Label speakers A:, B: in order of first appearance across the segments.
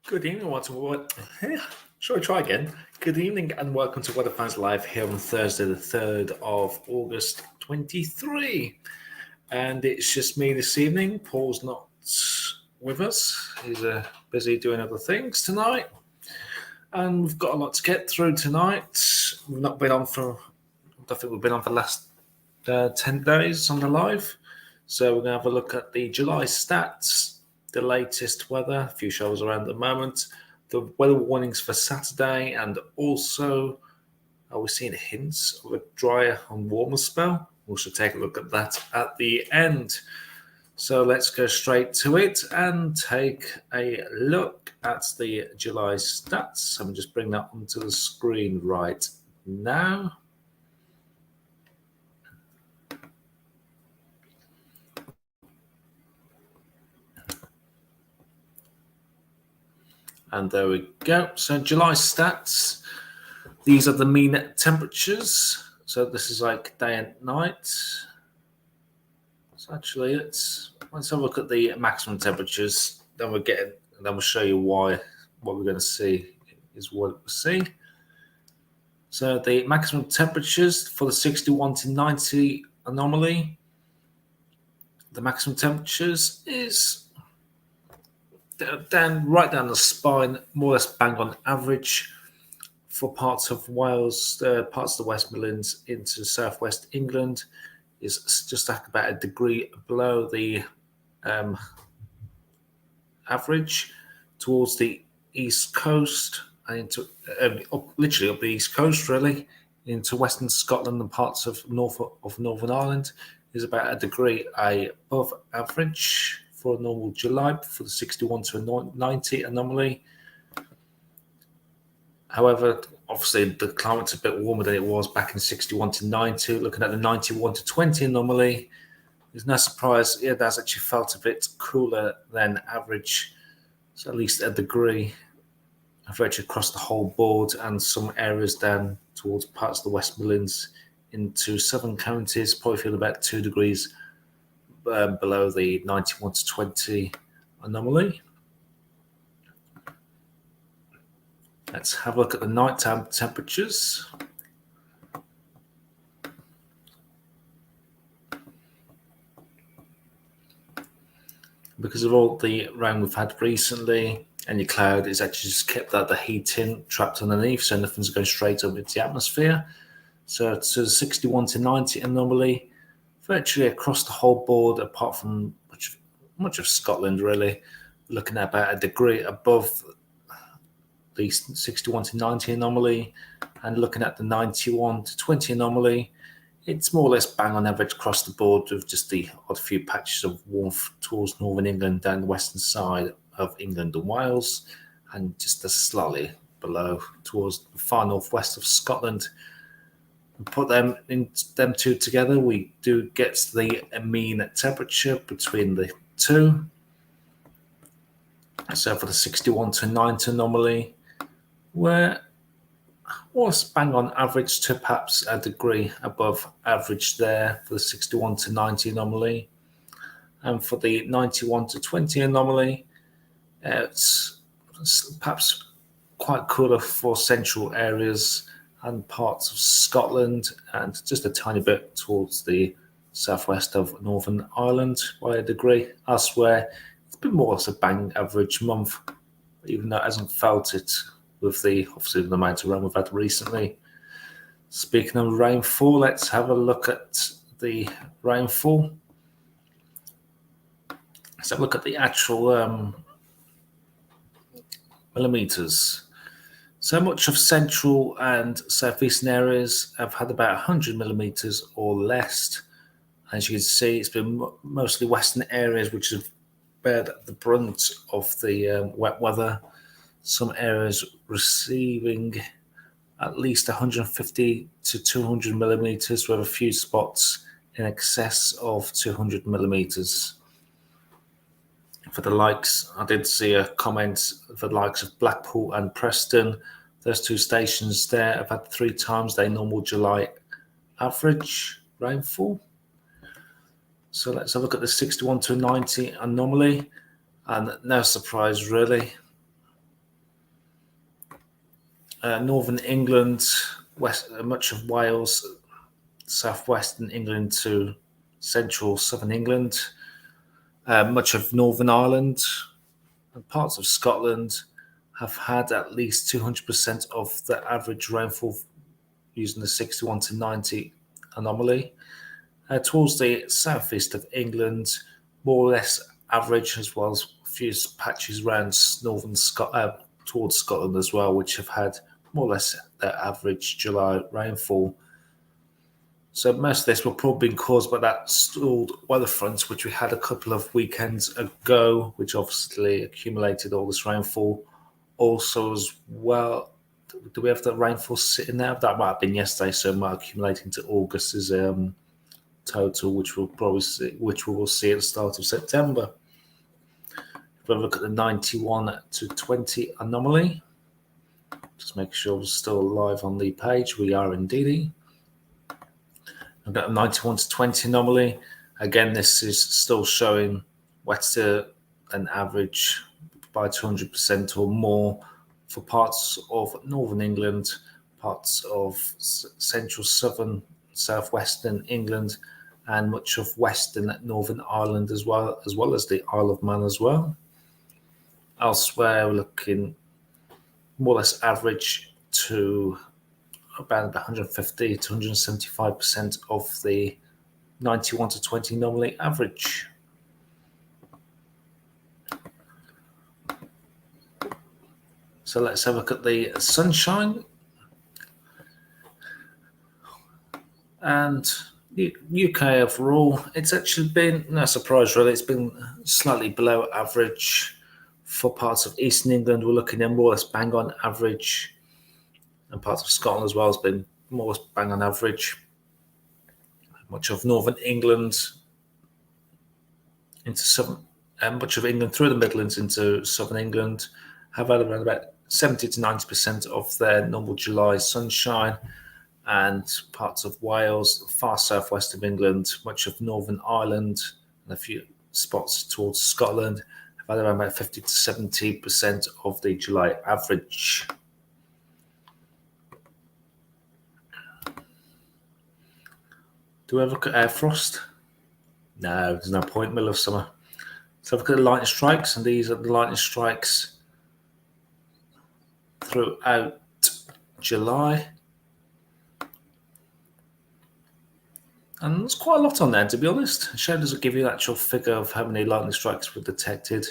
A: Good evening, what? Shall I try again? Good evening and welcome to Weather Fans Live here on Thursday, the 3rd of August 23. And it's just me this evening. Paul's not with us. He's busy doing other things tonight. And we've got a lot to get through tonight. We've not been on for, I think we've been on for the last 10 days on the live. So we're going to have a look at the July stats, the latest weather, a few shows around at the moment, the weather warnings for Saturday, and also are we seeing hints of a drier and warmer spell? We should take a look at that at the end. So let's go straight to it and take a look at the July stats. I'm just bring that onto the screen right now. And there we go. So July stats. These are the mean temperatures. So this is like day and night. So actually, let's have a look at the maximum temperatures. Then we'll show you why. What we're going to see is what we see. So the maximum temperatures for the 61 to 90 anomaly. The maximum temperatures is right down the spine, more or less bang on average for parts of Wales, parts of the West Midlands into southwest England is just about a degree below the average. Towards the east coast and into literally up the east coast, really into western Scotland and parts of Northern Ireland is about a degree above average for a normal July for the 61 to 90 anomaly. However, obviously the climate's a bit warmer than it was back in 61 to 90. Looking at the 91 to 20 anomaly, there's no surprise. It has actually felt a bit cooler than average, so at least a degree virtually across the whole board, and some areas down towards parts of the West Midlands into southern counties probably feel about 2 degrees below the 91 to 20 anomaly. Let's have a look at the nighttime temperatures. Because of all the rain we've had recently, any cloud is actually just kept the heat in, trapped underneath, so nothing's going straight up into the atmosphere. So it's 61 to 90 anomaly, virtually across the whole board, apart from much of Scotland, really. We're looking at about a degree above the 61 to 90 anomaly, and looking at the 91 to 20 anomaly, it's more or less bang on average across the board, with just the odd few patches of warmth towards northern England down the western side of England and Wales, and just slightly below towards the far northwest of Scotland. We put them two together, we do get the mean temperature between the two. So for the 61 to 90 anomaly, where was bang on average to perhaps a degree above average there for the 61 to 90 anomaly. And for the 91 to 20 anomaly, it's perhaps quite cooler for central areas and parts of Scotland, and just a tiny bit towards the southwest of Northern Ireland by a degree. Elsewhere, it's been more or less a bang average month, even though it hasn't felt it with the amount of rain we've had recently. Speaking of rainfall, let's have a look at the rainfall. Let's have a look at the actual millimeters. So much of central and southeastern areas have had about 100 millimeters or less. As you can see, it's been mostly western areas which have bared the brunt of the wet weather. Some areas receiving at least 150 to 200 millimeters, with a few spots in excess of 200 millimeters. For the likes, I did see a comment for the likes of Blackpool and Preston. Those two stations there have had 3 times their normal July average rainfall. So let's have a look at the 61 to 90 anomaly, and no surprise really. Northern England, much of Wales, southwestern England to central southern England, much of Northern Ireland, and parts of Scotland have had at least 200% of the average rainfall using the 61 to 90 anomaly. Towards the southeast of England, more or less average, as well as a few patches around northern towards Scotland as well, which have had more or less their average July rainfall. So most of this will probably be caused by that stalled weather front, which we had a couple of weekends ago, which obviously accumulated all this rainfall. Also, as well, do we have the rainfall sitting there? That might have been yesterday, so it might accumulate into August's total, which we'll probably see, which we will see at the start of September. If we look at the 91 to 20 anomaly, just make sure we're still live on the page. We are indeed. I've got a 91 to 20 anomaly. Again, this is still showing wetter than average by 200% or more for parts of northern England, parts of central, southern, southwestern England, and much of western Northern Ireland as well as the Isle of Man as well. Elsewhere, we're looking more or less average to about 150 to 175% of the 91 to 20 anomaly average. So let's have a look at the sunshine. And UK overall, it's actually been, no surprise really, it's been slightly below average for parts of Eastern England. We're looking at more or less bang on average. And parts of Scotland as well has been more or less bang on average. Much of Northern England into southern, and much of England through the Midlands into southern England have had around about 70 to 90% of their normal July sunshine, and parts of Wales, far southwest of England, much of Northern Ireland, and a few spots towards Scotland have had around about 50 to 70% of the July average. Do we ever look at air frost? No, there's no point, middle of summer. So look at the lightning strikes, and these are the lightning strikes throughout July. And there's quite a lot on there, to be honest. The show doesn't give you the actual figure of how many lightning strikes were detected.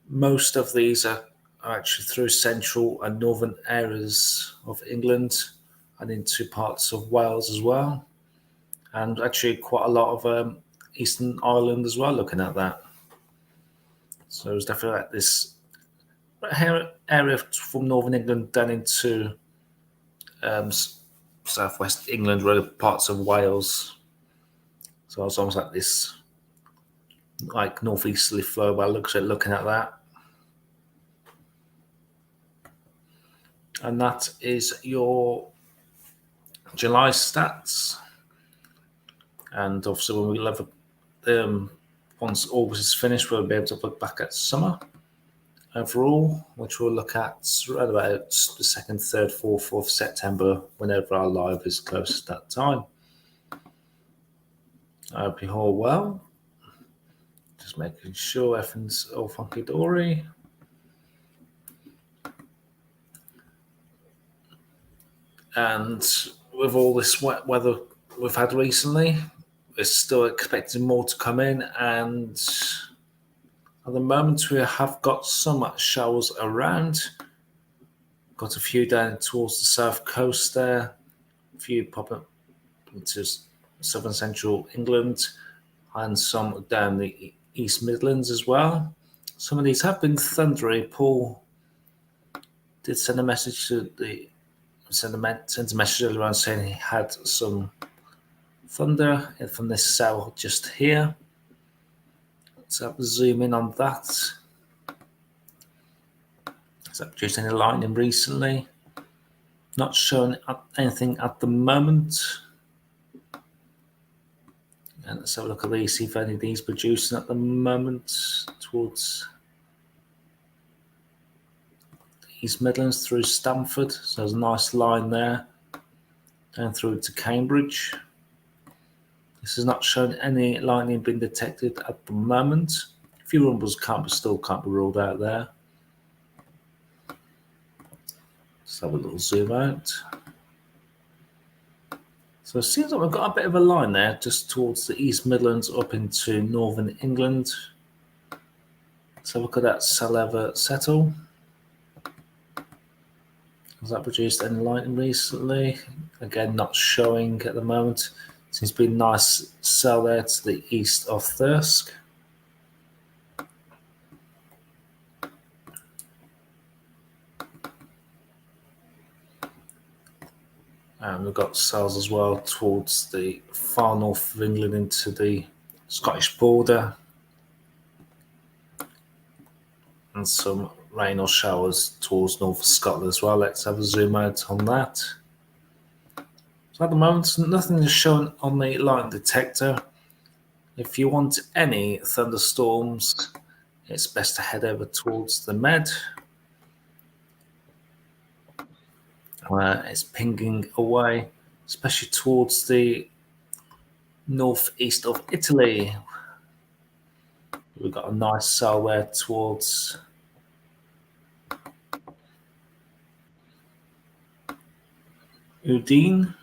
A: Most of these are actually through central and northern areas of England and into parts of Wales as well. And actually quite a lot of Eastern Ireland as well, looking at that. So it's definitely like this area from northern England down into southwest England, really parts of Wales. So it's almost like this, like northeasterly flow by looking at that. And that is your July stats. And obviously, when we level, once August is finished, we'll be able to look back at summer overall, which we'll look at right about the 2nd, 3rd, 4th of September, whenever our live is close at that time. I hope you're all well. Just making sure everything's all funky dory. And with all this wet weather we've had recently, we're still expecting more to come in, and at the moment we have got some showers around. Got a few down towards the south coast there, a few popping up into southern central England, and some down the East Midlands as well. Some of these have been thundery. Paul did send a message to sent a message earlier on saying he had some thunder from this cell just here. So I'll zoom in on that. Has that produced any lightning recently? Not showing anything at the moment. And let's have a look at these, see if any of these producing at the moment towards the East Midlands through Stamford. So there's a nice line there down through to Cambridge. This has not shown any lightning being detected at the moment. A few rumbles still can't be ruled out there. Let's have a little zoom out. So it seems like we've got a bit of a line there just towards the East Midlands up into northern England. Let's have a look at that Saleva settle. Has that produced any lightning recently? Again, not showing at the moment. Seems to be a nice cell there to the east of Thirsk. And we've got cells as well towards the far north of England into the Scottish border. And some rain or showers towards north of Scotland as well. Let's have a zoom out on that. So at the moment, nothing is shown on the lightning detector. If you want any thunderstorms, it's best to head over towards the Med, where it's pinging away, especially towards the northeast of Italy. We've got a nice cell there towards Udine.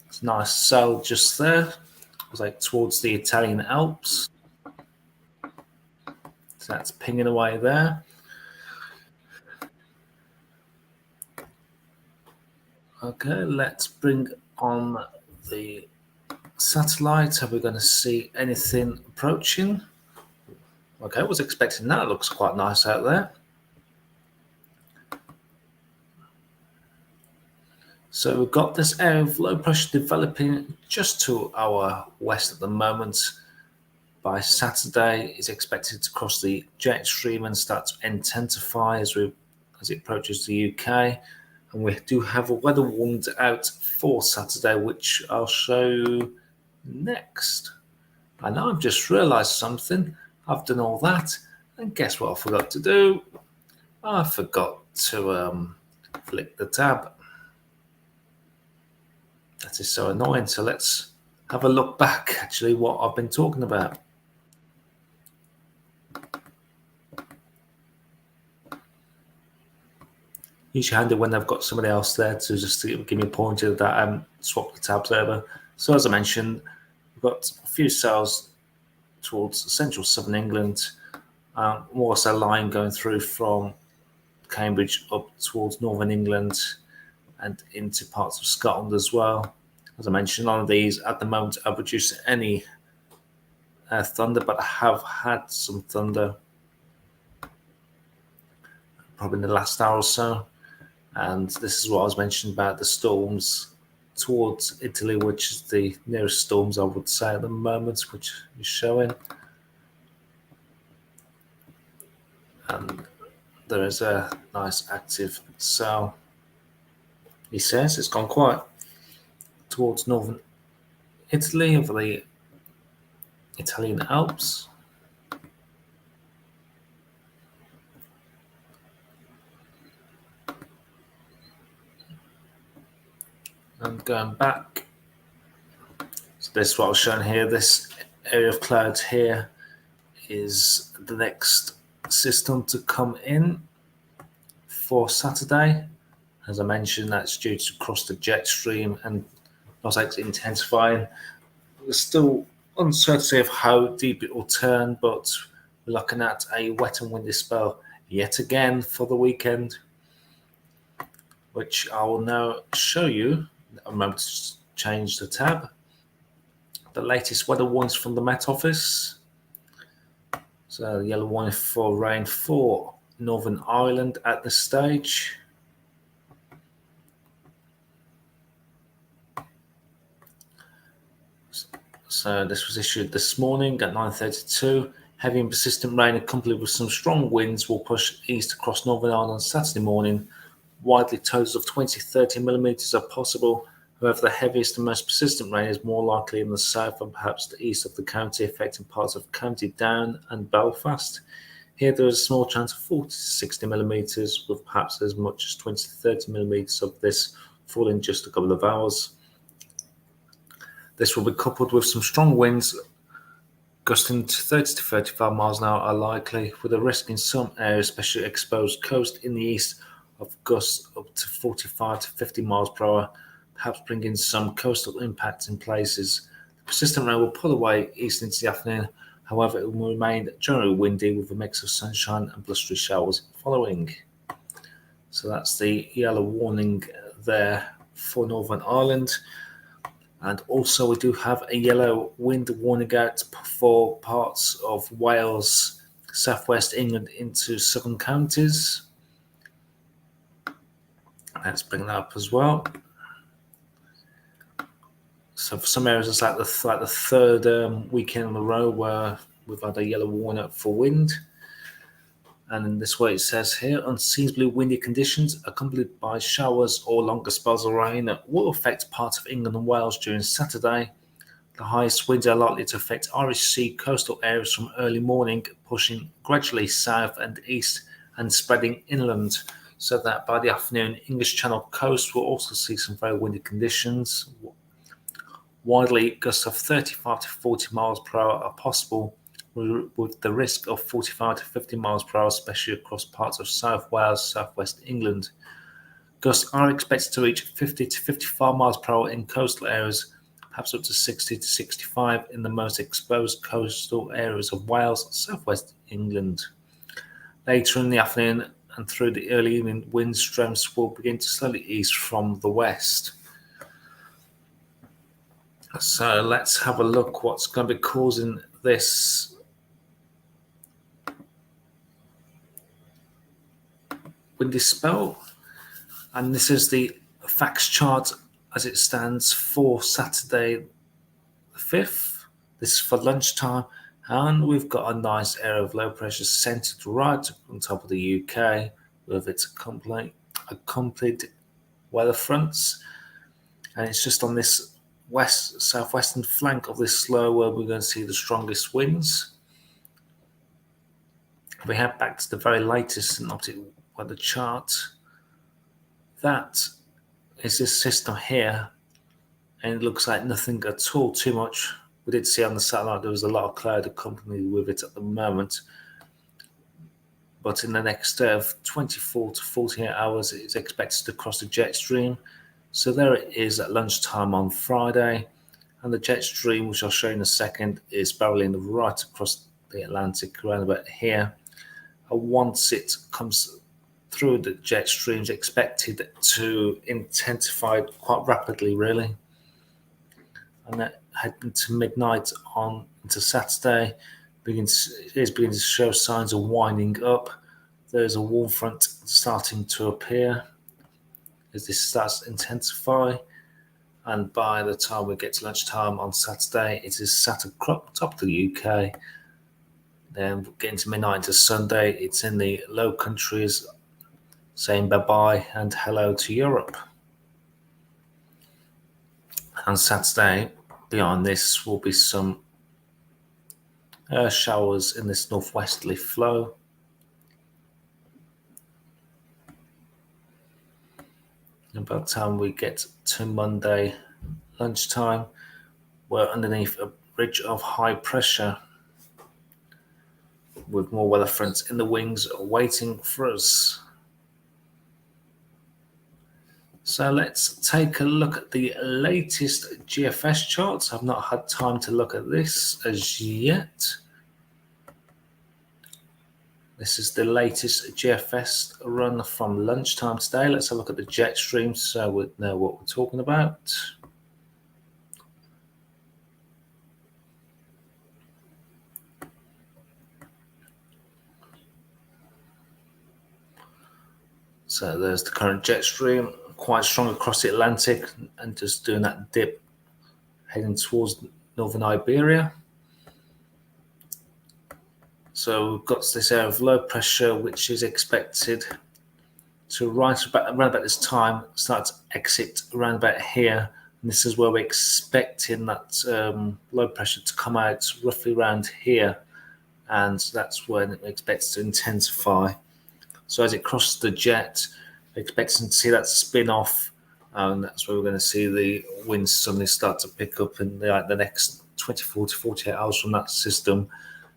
A: It's a nice cell just there. It's like towards the Italian Alps. So that's pinging away there. Okay, let's bring on the satellite. Are we going to see anything approaching? Okay, I was expecting that. It looks quite nice out there. So we've got this area of low pressure developing just to our west at the moment. By Saturday, it's expected to cross the jet stream and start to intensify as it approaches the UK. And we do have a weather warning out for Saturday, which I'll show you next. And I've just realised something. I've done all that, and guess what I forgot to do? I forgot to flick the tab. That is so annoying. So let's have a look back, actually, what I've been talking about. Usually handy when they've got somebody else there to just give me a pointer that swap the tabs over. So as I mentioned, we've got a few cells towards central southern England, more so a line going through from Cambridge up towards northern England and into parts of Scotland as well. As I mentioned, none of these at the moment are producing any thunder, but I have had some thunder probably in the last hour or so. And this is what I was mentioning about the storms towards Italy, which is the nearest storms I would say at the moment, which is showing. And there is a nice active cell. He says it's gone quite towards northern Italy over the Italian Alps. And going back, so this is what I was showing here. This area of clouds here is the next system to come in for Saturday. As I mentioned, that's due to cross the jet stream and not actually intensifying. There's still uncertainty of how deep it will turn, but we're looking at a wet and windy spell yet again for the weekend, which I will now show you. I'm going to change the tab. The latest weather warnings from the Met Office. So the yellow warning for rain for Northern Ireland at this stage. So this was issued this morning at 9:32. Heavy and persistent rain accompanied with some strong winds will push east across Northern Ireland on Saturday morning. Widely totals of 20-30 millimetres are possible. However, the heaviest and most persistent rain is more likely in the south and perhaps the east of the county, affecting parts of County Down and Belfast. Here there is a small chance of 40 to 60 millimeters, with perhaps as much as 20 to 30 millimeters of this falling in just a couple of hours. This will be coupled with some strong winds gusting to 30 to 35 miles an hour are likely, with a risk in some areas, especially exposed coast in the east, of gusts up to 45 to 50 miles per hour, perhaps bringing some coastal impacts in places. The persistent rain will pull away east into the afternoon. However, it will remain generally windy with a mix of sunshine and blustery showers following. So that's the yellow warning there for Northern Ireland. And also we do have a yellow wind warning out for parts of Wales, southwest England into southern counties. Let's bring that up as well. So for some areas, it's like the third weekend in a row where we've had a yellow warning for wind. And in this way, it says here, unseasonably windy conditions accompanied by showers or longer spells of rain will affect parts of England and Wales during Saturday. The highest winds are likely to affect Irish Sea coastal areas from early morning, pushing gradually south and east and spreading inland, so that by the afternoon, English Channel coast will also see some very windy conditions. Widely, gusts of 35 to 40 miles per hour are possible, with the risk of 45 to 50 miles per hour, especially across parts of South Wales, southwest England. Gusts are expected to reach 50 to 55 miles per hour in coastal areas, perhaps up to 60 to 65 in the most exposed coastal areas of Wales, southwest England. Later in the afternoon and through the early evening, wind strengths will begin to slowly ease from the west. So let's have a look what's going to be causing this windy spell. And this is the facts chart as it stands for Saturday the 5th. This is for lunchtime. And we've got a nice area of low pressure centered right on top of the UK with its accompanied weather fronts. And it's just on this southwestern flank of this slow where we're going to see the strongest winds. If we head back to the very latest synoptic weather chart, that is this system here, and it looks like nothing at all too much. We did see on the satellite there was a lot of cloud accompanied with it at the moment, but in the next 24 to 48 hours it's expected to cross the jet stream. So there it is at lunchtime on Friday, and the jet stream, which I'll show you in a second, is barreling right across the Atlantic around about here. And once it comes through the jet stream, is expected to intensify quite rapidly, really. And that heading to midnight on into Saturday, is beginning to show signs of winding up. There's a warm front starting to appear as this starts to intensify, and by the time we get to lunchtime on Saturday, it is sat across top of the UK. Then getting to midnight into Sunday, it's in the Low Countries, saying bye-bye and hello to Europe. On Saturday, beyond this, will be some showers in this northwesterly flow. And by the time we get to Monday lunchtime, we're underneath a ridge of high pressure with more weather fronts in the wings waiting for us. So let's take a look at the latest GFS charts. I've not had time to look at this as yet. This is the latest GFS run from lunchtime today. Let's have a look at the jet stream so we know what we're talking about. So there's the current jet stream, quite strong across the Atlantic and just doing that dip heading towards northern Iberia. So we've got this area of low pressure, which is expected to around about this time start to exit around about here. And this is where we're expecting that low pressure to come out roughly around here and that's when it expects to intensify. So as it crosses the jet, expecting to see that spin off, and that's where we're going to see the winds suddenly start to pick up in the next 24 to 48 hours from that system.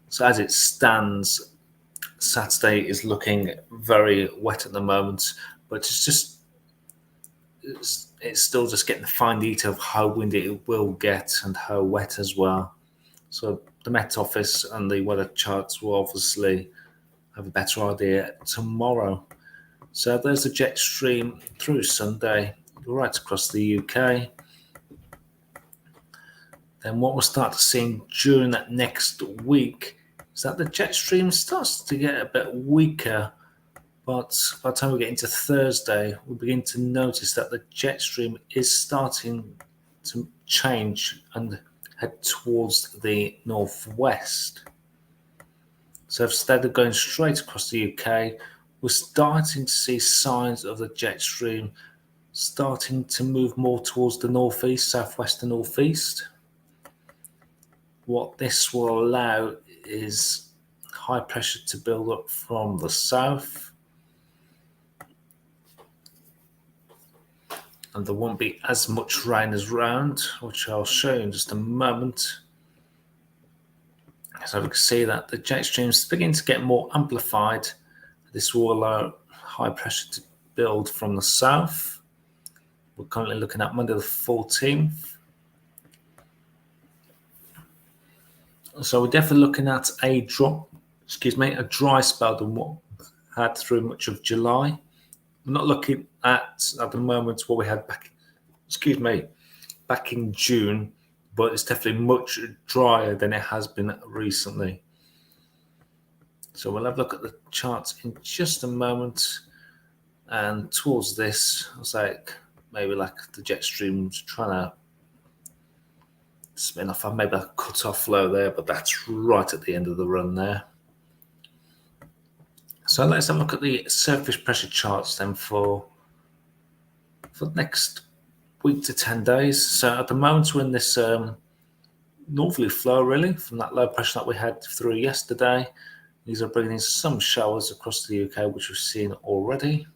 A: So as it stands, Saturday is looking very wet at the moment, but it's still just getting the fine detail of how windy it will get and how wet as well. So the Met Office and the weather charts will obviously have a better idea tomorrow. So there's the jet stream through Sunday, right across the UK. Then what we'll start seeing during that next week is that the jet stream starts to get a bit weaker, but by the time we get into Thursday, we'll begin to notice that the jet stream is starting to change and head towards the northwest. So instead of going straight across the UK, we're starting to see signs of the jet stream starting to move more towards the northeast, southwest and northeast. What this will allow is high pressure to build up from the south, and there won't be as much rain as round, which I'll show you in just a moment. So we can see that the jet stream is beginning to get more amplified. This will allow high pressure to build from the south. We're currently looking at Monday the 14th. So we're definitely looking at a dry spell than what we had through much of July. We're not looking at the moment what we had back in June, but it's definitely much drier than it has been recently. So we'll have a look at the charts in just a moment. And towards this, it's like maybe like the jet stream's trying to spin off. I've maybe a cut off low there, but that's right at the end of the run there. So let's have a look at the surface pressure charts then for the next week to 10 days. So at the moment we're in this northerly flow really from that low pressure that we had through yesterday. These are bringing in some showers across the UK, which we've seen already.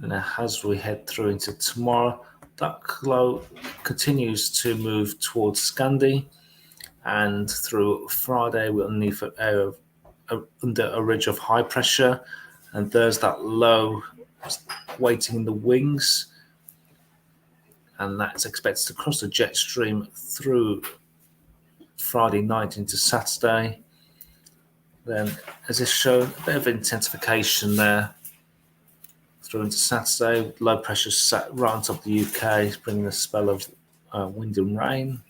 A: And as we head through into tomorrow, that low continues to move towards Scandi, and through Friday we're under a ridge of high pressure, and there's that low waiting in the wings, and that's expected to cross the jet stream through Friday night into Saturday. Then, as is shown, a bit of intensification there through into Saturday. Low pressure sat right on top of the UK, bringing a spell of wind and rain.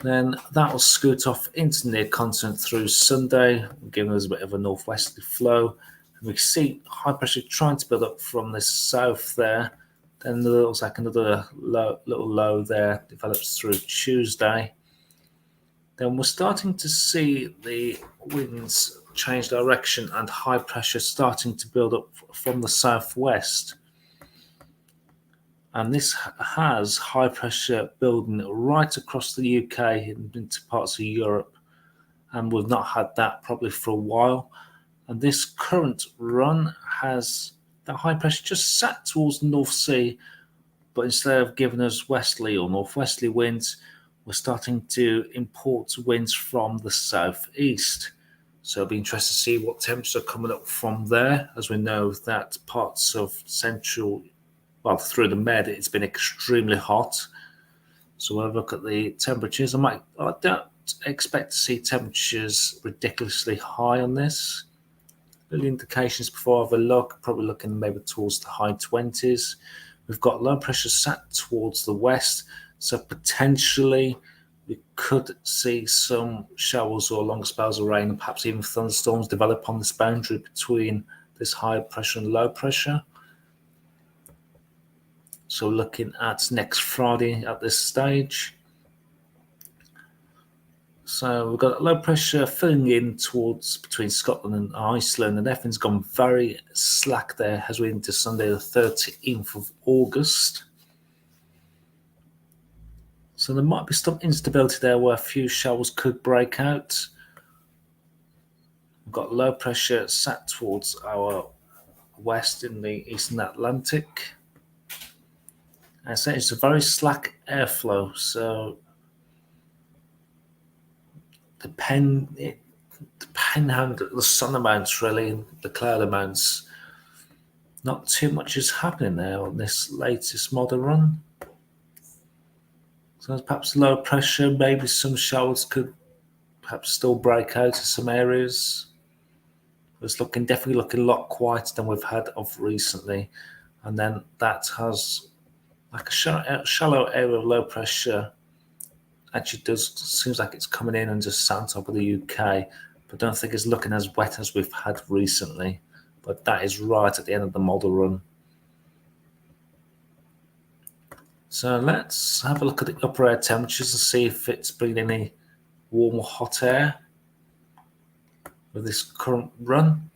A: Then that will scoot off into the near continent through Sunday, giving us a bit of a northwesterly flow. And we see high pressure trying to build up from the south there. Then there looks like another little low there develops through Tuesday. Then we're starting to see the winds change direction and high pressure starting to build up from the southwest. And this has high pressure building right across the UK into parts of Europe. And we've not had that probably for a while. And this current run has that high pressure just sat towards the North Sea, but instead of giving us westerly or northwesterly winds, we're starting to import winds from the southeast. So it'll be interesting to see what temps are coming up from there, as we know that parts of through the Med, it's been extremely hot. So we'll have a look at the temperatures. I don't expect to see temperatures ridiculously high on this. Little indications before I have a look, probably looking maybe towards the high 20s. We've got low pressure sat towards the west, so potentially we could see some showers or long spells of rain and perhaps even thunderstorms develop on this boundary between this high pressure and low pressure. So looking at next Friday at this stage. So we've got low pressure filling in towards between Scotland and Iceland, and everything's gone very slack there as we're into Sunday the 13th of August. So there might be some instability there where a few showers could break out. We've got low pressure sat towards our west in the eastern Atlantic. I say it's a very slack airflow, so depending how the sun amounts, really, the cloud amounts, not too much is happening there on this latest model run. So perhaps low pressure, maybe some showers could perhaps still break out in some areas. It's definitely looking a lot quieter than we've had of recently. And then that has like a shallow area of low pressure. Actually seems like it's coming in and just sat on top of the UK, but don't think it's looking as wet as we've had recently. But that is right at the end of the model run. So let's have a look at the upper air temperatures and see if it's bringing any warm or hot air with this current run.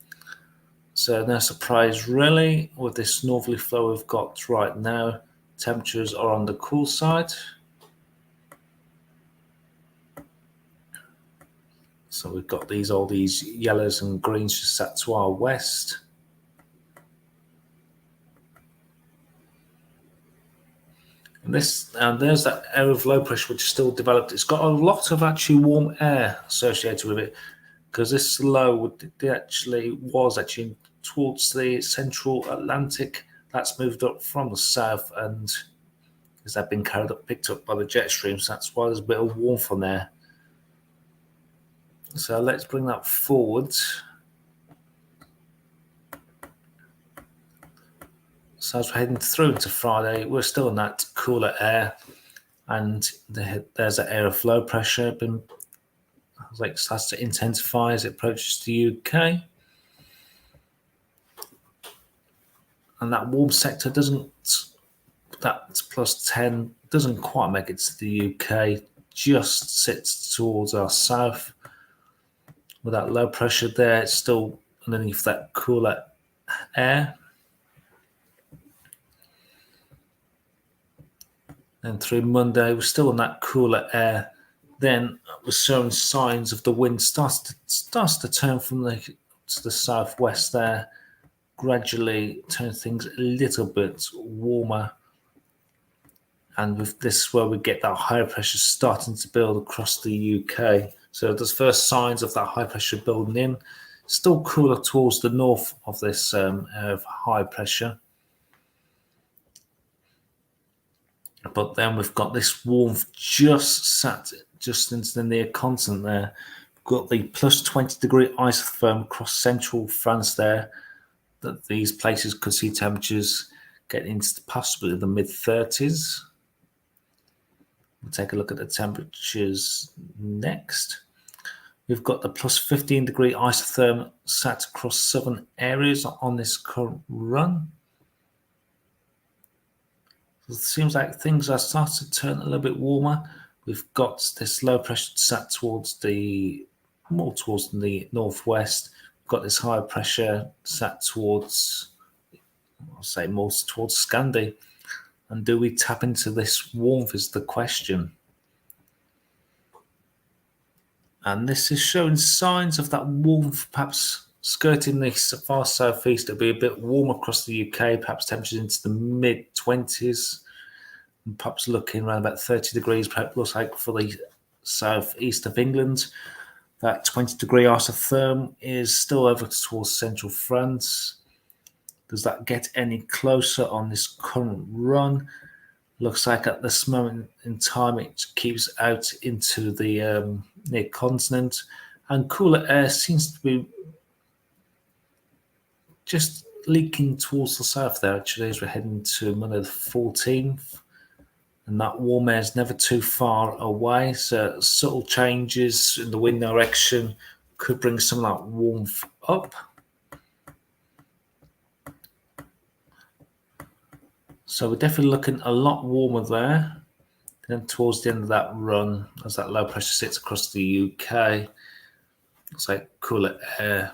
A: So no surprise really with this northerly flow we've got right now. Temperatures are on the cool side. So we've got all these yellows and greens just sat to our west. And there's that area of low pressure which is still developed. It's got a lot of actually warm air associated with it, because this low was actually towards the central Atlantic. That's moved up from the south, and as they've been picked up by the jet streams, that's why there's a bit of warmth on there. So let's bring that forward. So as we're heading through into Friday, we're still in that cooler air, and there's that air of low pressure starts to intensify as it approaches the UK. And that warm sector that plus 10 doesn't quite make it to the UK, just sits towards our south. With that low pressure there, it's still underneath that cooler air. And through Monday, we're still in that cooler air. Then we're showing signs of the wind starts to turn from to the southwest there, gradually turn things a little bit warmer. And with this, where we get that high pressure starting to build across the UK. So there's first signs of that high pressure building in. Still cooler towards the north of this area of high pressure. But then we've got this warmth just sat just into the near continent there. We've got the plus 20 degree isotherm across central France there, that these places could see temperatures getting into possibly the mid 30s. We'll take a look at the temperatures next. We've got the plus 15 degree isotherm sat across southern areas on this current run. It seems like things are starting to turn a little bit warmer. We've got this low pressure sat towards more towards the northwest. We've got this high pressure sat towards, more towards Scandi. And do we tap into this warmth is the question. And this is showing signs of that warmth, perhaps skirting the far southeast. It'll be a bit warm across the UK, perhaps temperatures into the mid-20s, and perhaps looking around about 30 degrees, perhaps looks like for the southeast of England. That 20 degree isotherm is still over towards central France. Does that get any closer on this current run? Looks like at this moment in time it keeps out into the near continent, and cooler air seems to be just leaking towards the south there actually as we're heading to Monday the 14th, and that warm air is never too far away, so subtle changes in the wind direction could bring some of that warmth up. So we're definitely looking a lot warmer there. Then towards the end of that run, as that low pressure sits across the UK, looks like cooler air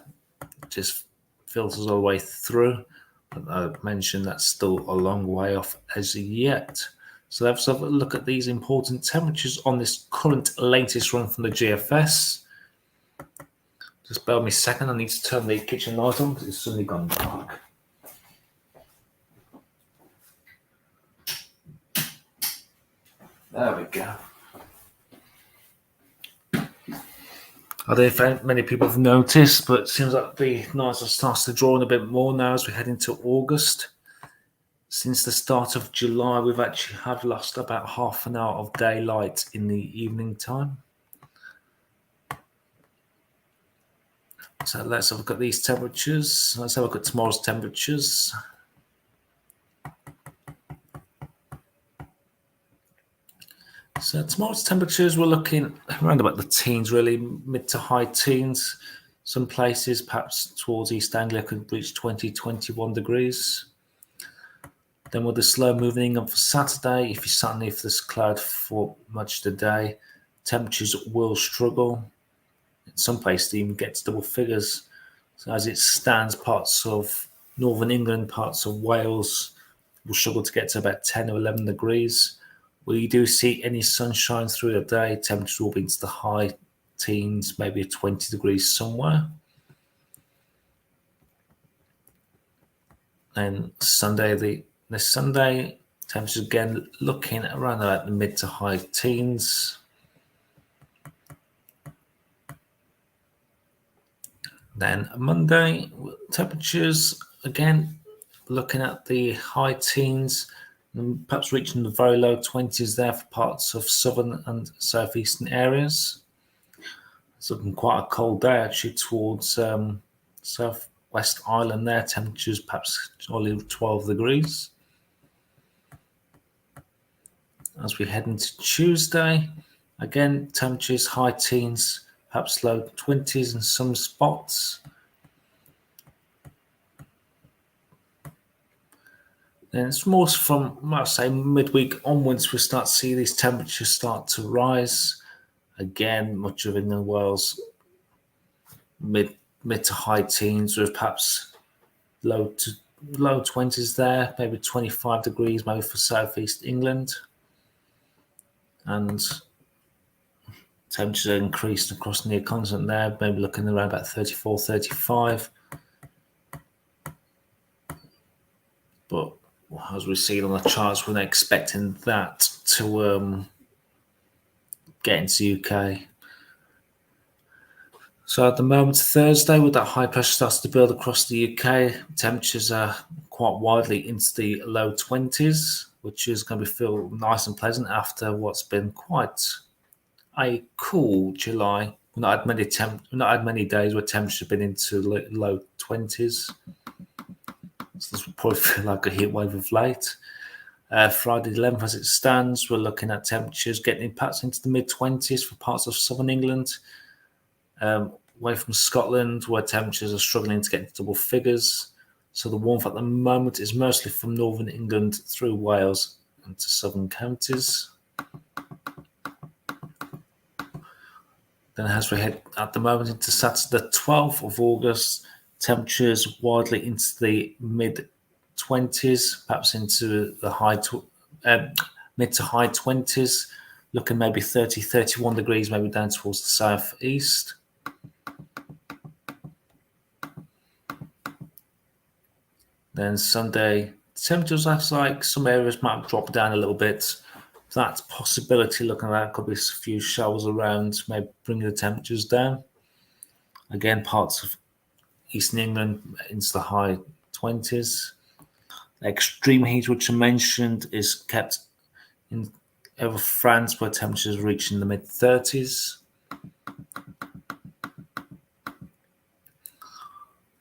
A: just filters all the way through. But I mentioned that's still a long way off as yet. So let's have a look at these important temperatures on this current latest run from the GFS. Just bear with me a second, I need to turn the kitchen light on because it's suddenly gone dark. There we go. I don't know if many people have noticed, but it seems like the nights are starting to draw in a bit more now as we head into August. Since the start of July, we've actually lost about half an hour of daylight in the evening time. So let's have a look at these temperatures. Let's have a look at tomorrow's temperatures. So tomorrow's temperatures, we're looking around about the teens, really, mid to high teens. Some places, perhaps towards East Anglia, could reach 20, 21 degrees. Then with the slow moving on for Saturday, if you're sat underneath this cloud for much of the day, temperatures will struggle. In some places, they even get to double figures. So as it stands, parts of northern England, parts of Wales will struggle to get to about 10 or 11 degrees. Where you do see any sunshine through the day, temperatures will be into the high teens, maybe 20 degrees somewhere. And this Sunday, temperatures again looking around about the mid to high teens. Then Monday, temperatures again looking at the high teens, and perhaps reaching the very low 20s there for parts of southern and southeastern areas. It's looking quite a cold day actually towards southwest Ireland there. Temperatures perhaps only 12 degrees. As we head into Tuesday, again temperatures high teens, perhaps low 20s in some spots. Then it's more from, I say, midweek onwards, we start to see these temperatures start to rise. Again, much of England, Wales, mid to high teens, with perhaps low 20s there, maybe 25 degrees, maybe for southeast England. And temperatures are increased across the near continent there, maybe looking around about 34, 35. But as we see on the charts, we're not expecting that to get into UK. So at the moment, Thursday, with that high pressure starts to build across the UK, temperatures are quite widely into the low 20s, which is going to feel nice and pleasant after what's been quite a cool July. We've not had many days where temperatures have been into low 20s. So this will probably feel like a heat wave of late. Friday the 11th, as it stands, we're looking at temperatures getting perhaps into the mid-20s for parts of southern England. Away from Scotland, where temperatures are struggling to get into double figures. So the warmth at the moment is mostly from northern England through Wales and to southern counties. Then as we head at the moment into Saturday the 12th of August, temperatures widely into the mid-20s, perhaps into the mid to high 20s, looking maybe 30, 31 degrees, maybe down towards the southeast. Then Sunday, temperatures looks like some areas might drop down a little bit. That possibility looking like could be a few showers around, maybe bringing the temperatures down. Again, parts of Eastern England into the high 20s. The extreme heat, which I mentioned, is kept in over France, where temperatures reach in the mid 30s.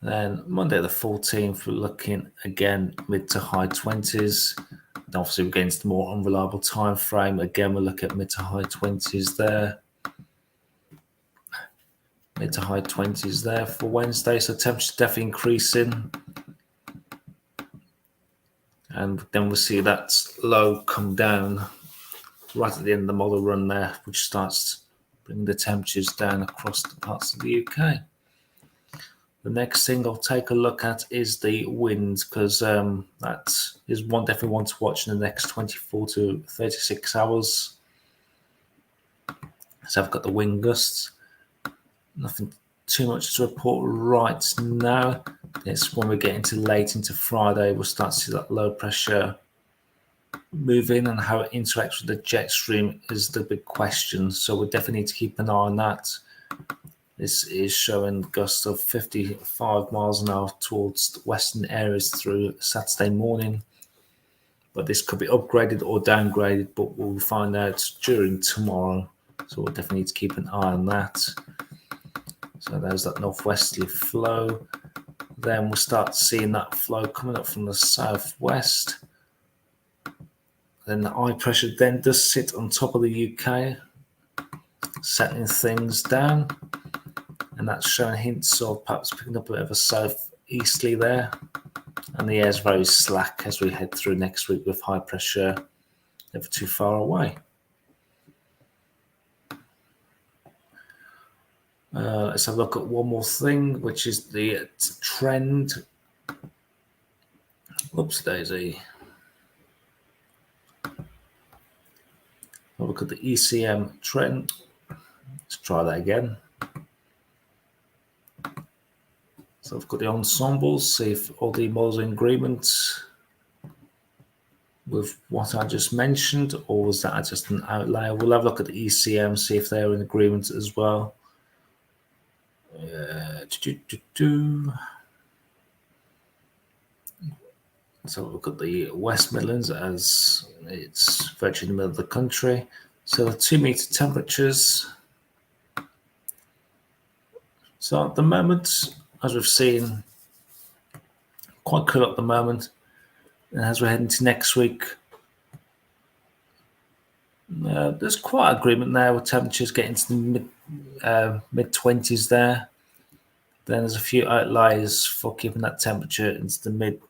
A: Then Monday the 14th, we're looking again mid to high 20s. And obviously, we're getting to the more unreliable time frame. Again, we'll look at mid to high 20s there. Mid to high 20s there for Wednesday. So temperatures definitely increasing. And then we'll see that low come down right at the end of the model run there, which starts bringing the temperatures down across the parts of the UK. The next thing I'll take a look at is the wind, because that is definitely one to watch in the next 24 to 36 hours. So I've got the wind gusts. Nothing too much to report right now. It's when we get late into Friday, we'll start to see that low pressure move in, and how it interacts with the jet stream is the big question. So we definitely need to keep an eye on that. This is showing gusts of 55 miles an hour towards the western areas through Saturday morning. But this could be upgraded or downgraded, but we'll find out during tomorrow. So we'll definitely need to keep an eye on that. So there's that northwesterly flow. Then we'll start seeing that flow coming up from the southwest. Then the high pressure then does sit on top of the UK, settling things down. And that's showing hints of perhaps picking up a bit of a southeasterly there. And the air is very slack as we head through next week with high pressure never too far away. Let's have a look at one more thing, which is the trend. Oops, daisy. Have a look at the ECM trend. Let's try that again. So I've got the ensembles, see if all the models are in agreement with what I just mentioned, or was that just an outlier? We'll have a look at the ECM, see if they're in agreement as well. So look at the West Midlands, as it's virtually in the middle of the country. So the 2 meter temperatures. So at the moment, as we've seen, quite cool at the moment. And as we're heading to next week, there's quite agreement there with temperatures getting to the mid 20s there. Then there's a few outliers for keeping that temperature into the mid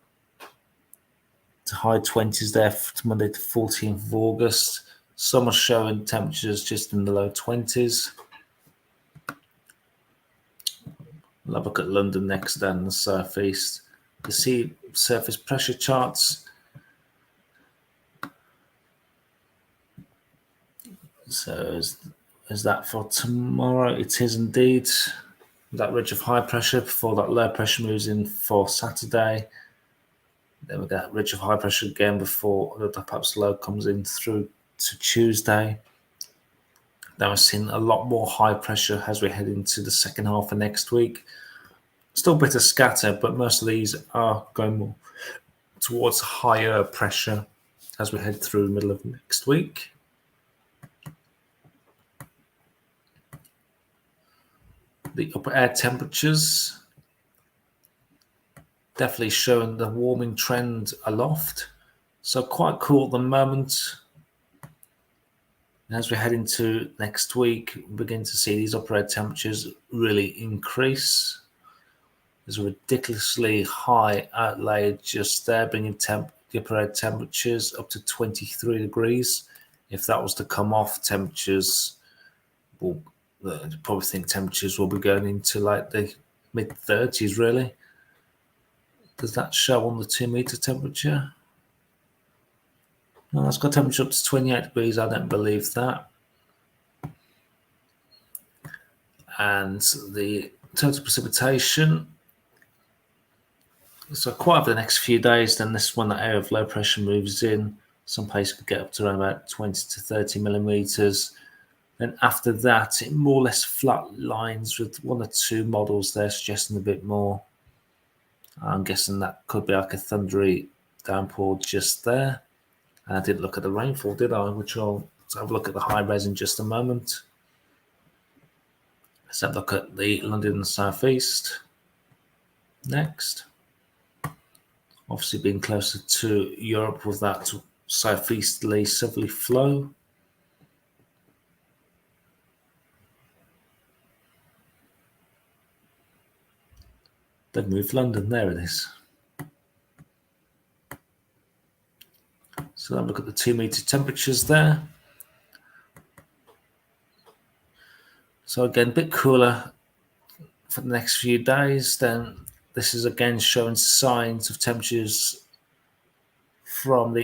A: to high 20s there to Monday the 14th of August. Some are showing temperatures just in the low 20s. We'll have a look at London next, then the southeast. You see surface pressure charts. So is that for tomorrow? It is indeed. That ridge of high pressure before that low pressure moves in for Saturday. Then we get ridge of high pressure again before the perhaps low comes in through to Tuesday. Then we're seeing a lot more high pressure as we head into the second half of next week. Still a bit of scatter, but most of these are going more towards higher pressure as we head through the middle of next week. The upper air temperatures definitely showing the warming trend aloft. So quite cool at the moment. And as we head into next week, we begin to see these upper air temperatures really increase. There's a ridiculously high outlay just there, bringing the upper air temperatures up to 23 degrees. If that was to come off, temperatures will probably think temperatures will be going into like the mid 30s, really. Does that show on the 2 meter temperature? No, that's got temperature up to 28 degrees. I don't believe that. And the total precipitation. So quite over the next few days, then this when that area of low pressure moves in, some places could get up to around about 20 to 30 millimeters. Then after that, it more or less flat lines with one or two models there suggesting a bit more. I'm guessing that could be like a thundery downpour just there. And I didn't look at the rainfall, did I? Which I'll have a look at the high res in just a moment. Let's have a look at the London and southeast next. Obviously being closer to Europe with that southeasterly southerly flow. They've moved London, there it is. So have a look at the 2 meter temperatures there. So again, a bit cooler for the next few days, then this is again showing signs of temperatures from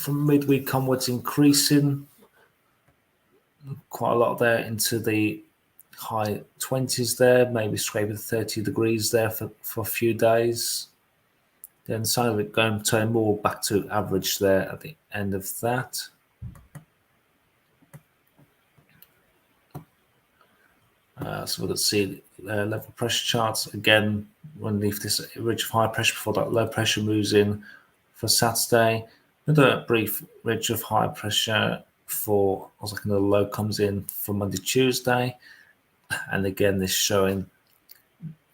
A: midweek onwards increasing quite a lot there into the high 20s there, maybe scraping 30 degrees there for a few days. Then sign of it going to more back to average there at the end of that. So we'll see level pressure charts again underneath this ridge of high pressure before that low pressure moves in for Saturday. Another brief ridge of high pressure for another low comes in for Monday, Tuesday. And again, this showing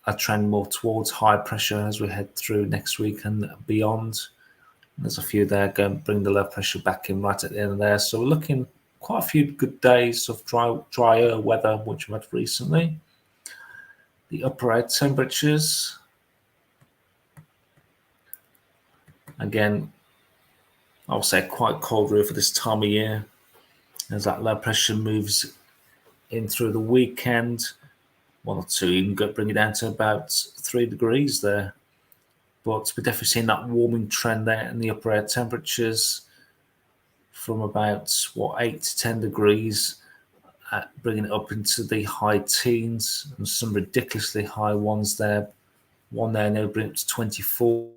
A: a trend more towards high pressure as we head through next week and beyond. There's a few there going to bring the low pressure back in right at the end of there. So we're looking quite a few good days of drier weather, which we've had recently. The upper air temperatures, again, I'll say quite cold really for this time of year, as that low pressure moves in through the weekend. 1 or 2, you can bring it down to about 3 degrees there. But we're definitely seeing that warming trend there in the upper air temperatures from about 8 to 10 degrees, bringing it up into the high teens, and some ridiculously high ones there. One there now bring it to 24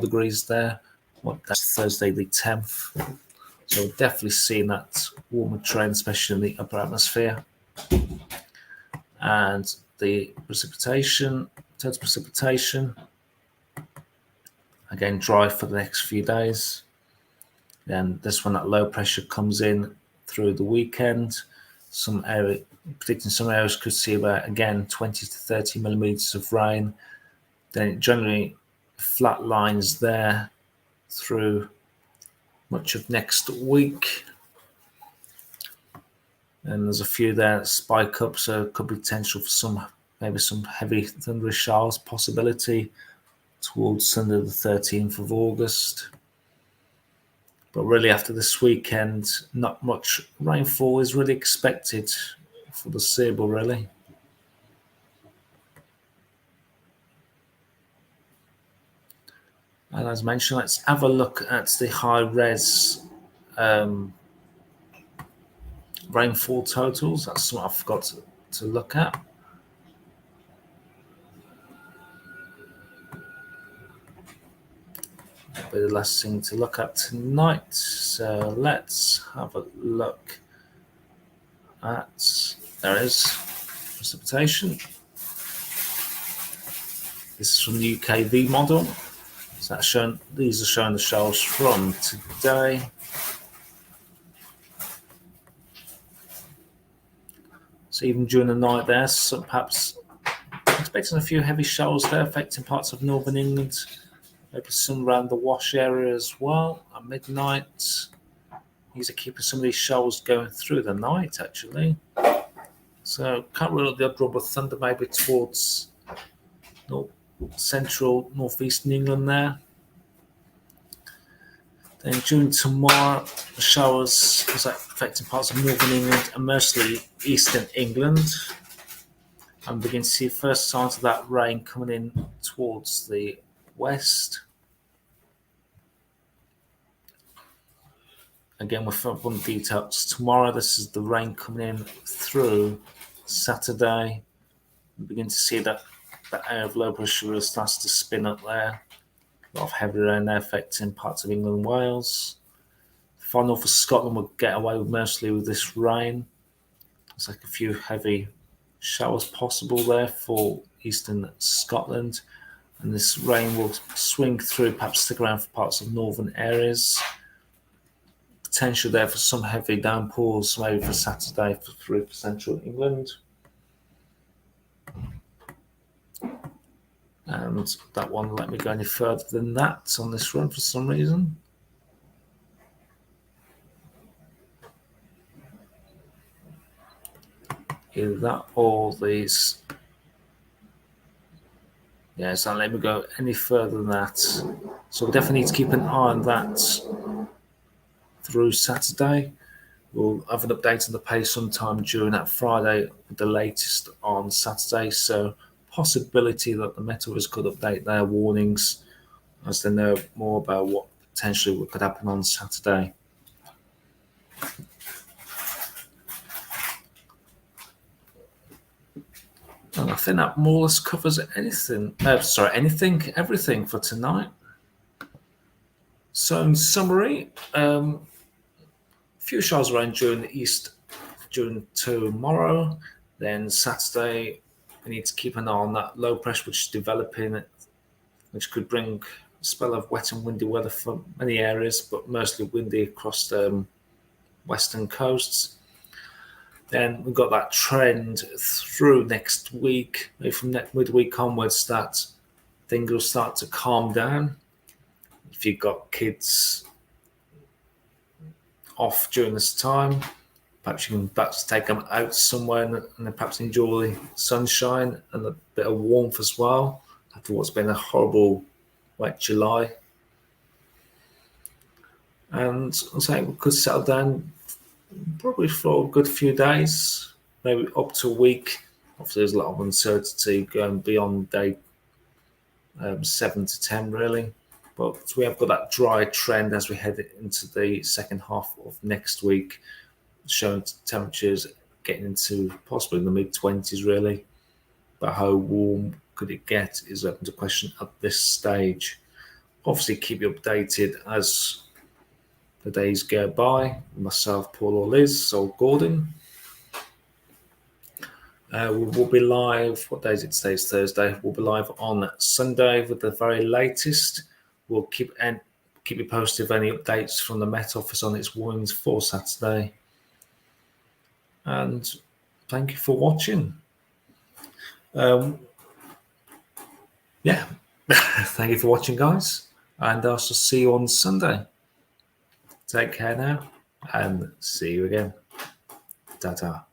A: degrees there. That's Thursday the 10th. So we're definitely seeing that warmer trend, especially in the upper atmosphere. And the precipitation, total precipitation, again dry for the next few days. Then this one, that low pressure comes in through the weekend. Predicting some areas could see about, again, 20 to 30 millimeters of rain. Then it generally flat lines there through much of next week. And there's a few there that spike up, so it could be potential for maybe some heavy thundery showers possibility towards Sunday the 13th of August. But really after this weekend, not much rainfall is really expected for the foreseeable, really. And as mentioned, let's have a look at the high-res rainfall totals. That's something I forgot to look at. That'll be the last thing to look at tonight. So let's have a look at, there is precipitation. This is from the UKV model. So these are showing the showers from today. So even during the night there, so perhaps expecting a few heavy showers there affecting parts of northern England. Maybe some around the Wash area as well at midnight. These are keeping some of these showers going through the night, actually. So can't rule out the odd rub of thunder maybe towards central northeastern England there. Then during tomorrow, the showers are affecting parts of northern England and mostly eastern England. And begin to see first signs of that rain coming in towards the west. Again, with further details tomorrow, this is the rain coming in through Saturday. We begin to see that area of low pressure really starts to spin up there. A lot of heavy rain there affecting parts of England and Wales. Far north of Scotland will get away mostly with this rain. There's like a few heavy showers possible there for eastern Scotland. And this rain will swing through, perhaps stick around for parts of northern areas. Potential there for some heavy downpours, maybe for Saturday through central England. And that one let me go any further than that on this run for some reason. Either that or these. Yeah, so let me go any further than that. So we definitely need to keep an eye on that through Saturday. We'll have an update on the pace sometime during that Friday, with the latest on Saturday. So, possibility that the Met Office could update their warnings as they know more about what potentially could happen on Saturday. And I think that more or less covers everything for tonight. So, in summary, a few shows around during tomorrow. Then Saturday, we need to keep an eye on that low pressure which is developing, which could bring a spell of wet and windy weather for many areas, but mostly windy across the western coasts. Then we've got that trend through next week, maybe from midweek onwards, that things will start to calm down. If you've got kids off during this time, perhaps you can take them out somewhere and perhaps enjoy sunshine and a bit of warmth as well after what's been a horrible wet July. And I'll say we could settle down probably for a good few days, maybe up to a week. Obviously, there's a lot of uncertainty going beyond day 7 to 10, really. But we have got that dry trend as we head into the second half of next week, showing temperatures getting into possibly the mid-20s, really. But how warm could it get is open to question at this stage. Obviously, keep you updated as the days go by. Myself, Paul or Liz, or Gordon. We'll be live. What day is it? Today's Thursday. We'll be live on Sunday with the very latest. We'll keep you posted of any updates from the Met Office on its warnings for Saturday. And thank you for watching. Thank you for watching, guys. And I'll see you on Sunday. Take care now, and see you again. Ta-ta.